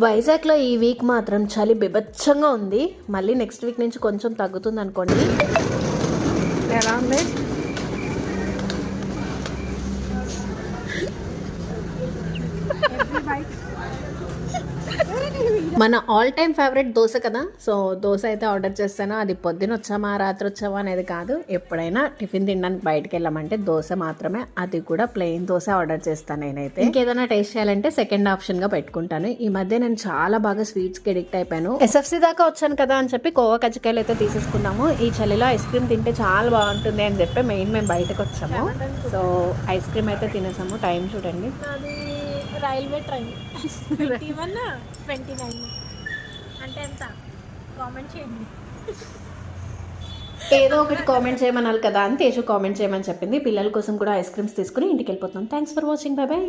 వైజాగ్లో ఈ వీక్ మాత్రం చలి బీభత్సంగా ఉంది. మళ్ళీ నెక్స్ట్ వీక్ నుంచి కొంచెం తగ్గుతుంది అనుకోండి. ఎలా ఉంది? మన ఆల్ టైమ్ ఫేవరెట్ దోశ కదా. సో దోశ అయితే ఆర్డర్ చేస్తాను. అది పొద్దున వచ్చామా రాత్రి వచ్చామా అనేది కాదు. ఎప్పుడైనా టిఫిన్ తినడానికి బయటకు వెళ్ళామంటే దోశ మాత్రమే, అది కూడా ప్లెయిన్ దోశ ఆర్డర్ చేస్తాను నేనైతే. ఇంకేదైనా టేస్ట్ చేయాలంటే సెకండ్ ఆప్షన్ గా పెట్టుకుంటాను. ఈ మధ్య నేను చాలా బాగా స్వీట్స్ కి అడిక్ట్ అయిపోయాను. ఎస్ఎఫ్సి దాకా వచ్చాను కదా అని చెప్పి కోవా కజ్జికాయలు అయితే తీసేసుకున్నాము. ఈ చలిలో ఐస్ క్రీమ్ తింటే చాలా బాగుంటుంది అని చెప్పి మేము బయటకు వచ్చాము. సో ఐస్ క్రీమ్ అయితే తినేసాము. టైం చూడండి, రైల్వే ట్రైన్ 21:29 అంటే ఎంత కామెంట్ చేయండి. ఏదో ఒకటి కామెంట్ చేయమనాలి కదా అని తేజు కామెంట్ చేయమని చెప్పింది. పిల్లల కోసం కూడా ఐస్ క్రీమ్స్ తీసుకుని ఇంటికి వెళ్ళిపోతున్నాం. Thanks for watching. By by.